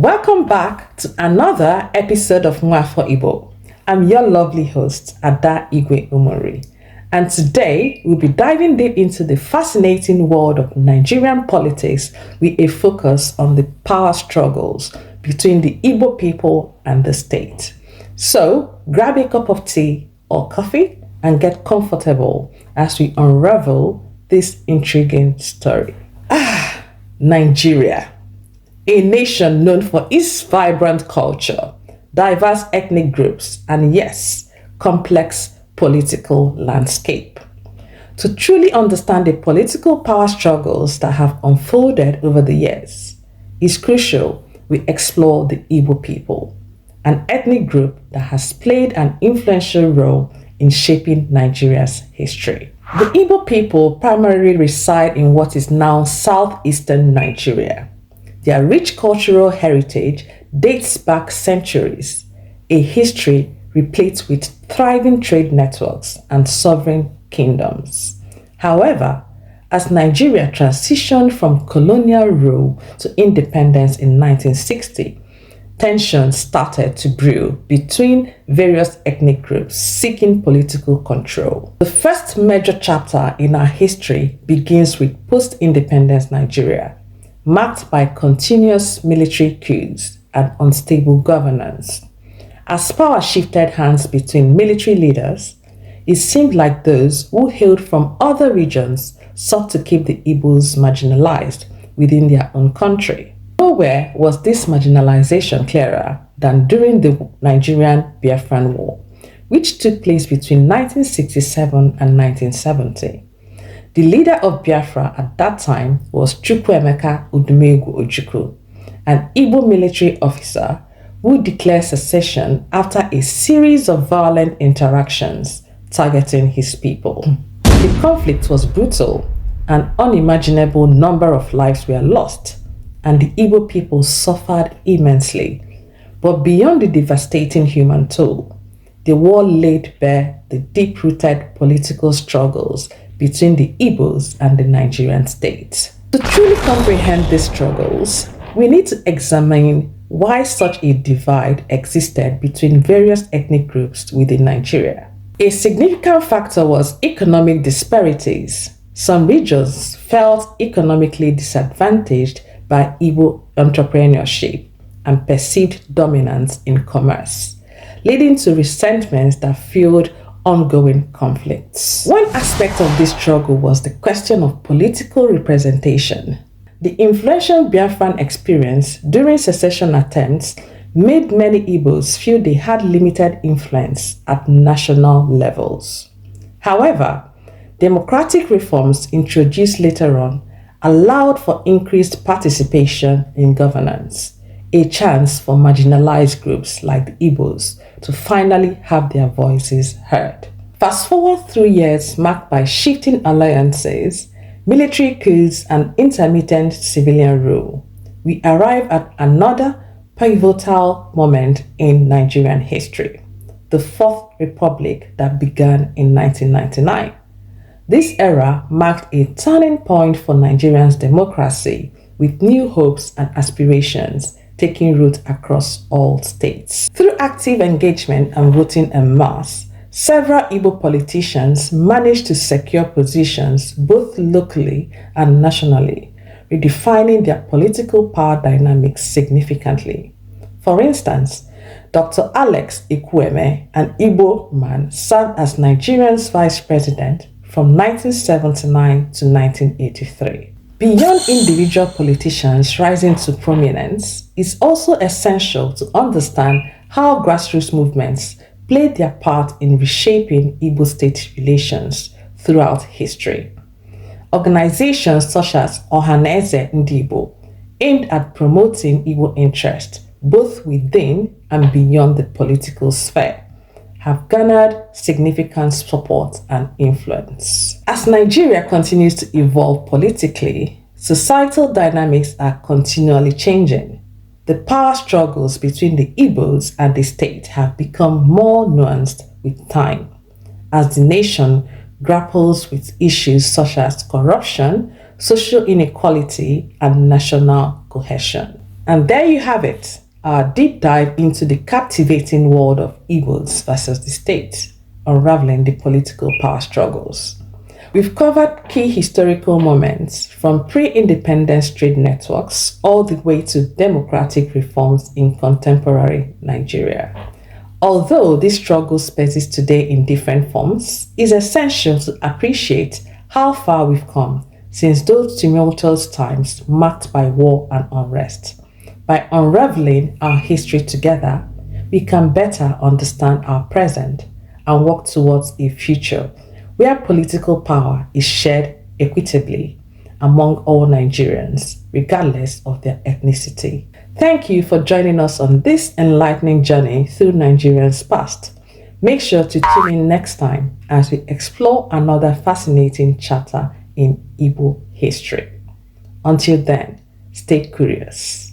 Welcome back to another episode of Mwa for Igbo. I'm your lovely host, AdaIgweUmunri, and today we'll be diving deep into the fascinating world of Nigerian politics with a focus on the power struggles between the Igbo people and the state. So grab a cup of tea or coffee and get comfortable as we unravel this intriguing story. Nigeria. A nation known for its vibrant culture, diverse ethnic groups, and yes, complex political landscape. To truly understand the political power struggles that have unfolded over the years, it's crucial we explore the Igbo people, an ethnic group that has played an influential role in shaping Nigeria's history. The Igbo people primarily reside in what is now southeastern Nigeria. Their rich cultural heritage dates back centuries, a history replete with thriving trade networks and sovereign kingdoms. However, as Nigeria transitioned from colonial rule to independence in 1960, tensions started to brew between various ethnic groups seeking political control. The first major chapter in our history begins with post-independence Nigeria, marked by continuous military coups and unstable governance. As power shifted hands between military leaders, it seemed like those who hailed from other regions sought to keep the Igbos marginalized within their own country. Nowhere was this marginalization clearer than during the Nigerian Biafran War, which took place between 1967 and 1970. The leader of Biafra at that time was Chukwuemeka Udumegwu Ojukwu, an Igbo military officer who declared secession after a series of violent interactions targeting his people. The conflict was brutal, an unimaginable number of lives were lost, and the Igbo people suffered immensely. But beyond the devastating human toll, the war laid bare the deep-rooted political struggles between the Igbos and the Nigerian state. To truly comprehend these struggles, we need to examine why such a divide existed between various ethnic groups within Nigeria. A significant factor was economic disparities. Some regions felt economically disadvantaged by Igbo entrepreneurship and perceived dominance in commerce, leading to resentments that fueled ongoing conflicts. One aspect of this struggle was the question of political representation. The influential Biafran experience during secession attempts made many Igbos feel they had limited influence at national levels. However, democratic reforms introduced later on allowed for increased participation in governance, a chance for marginalized groups like the Igbos to finally have their voices heard. Fast forward through years marked by shifting alliances, military coups, and intermittent civilian rule, we arrive at another pivotal moment in Nigerian history, the Fourth Republic that began in 1999. This era marked a turning point for Nigeria's democracy, with new hopes and aspirations taking root across all states. Through active engagement and voting en masse, several Igbo politicians managed to secure positions both locally and nationally, redefining their political power dynamics significantly. For instance, Dr. Alex Ekwueme, an Igbo man, served as Nigeria's vice president from 1979 to 1983. Beyond individual politicians rising to prominence, it's also essential to understand how grassroots movements played their part in reshaping Igbo-state relations throughout history. Organizations such as Ohaneze Ndibo, aimed at promoting Igbo interest both within and beyond the political sphere, have garnered significant support and influence. As Nigeria continues to evolve politically, societal dynamics are continually changing. The power struggles between the Igbos and the state have become more nuanced with time, as the nation grapples with issues such as corruption, social inequality, and national cohesion. And there you have it, our deep dive into the captivating world of Igbos versus the state, unraveling the political power struggles. We've covered key historical moments from pre-independence trade networks all the way to democratic reforms in contemporary Nigeria. Although these struggles persist today in different forms, it's essential to appreciate how far we've come since those tumultuous times marked by war and unrest. By unraveling our history together, we can better understand our present and work towards a future where political power is shared equitably among all Nigerians, regardless of their ethnicity. Thank you for joining us on this enlightening journey through Nigerians' past. Make sure to tune in next time as we explore another fascinating chapter in Igbo history. Until then, stay curious.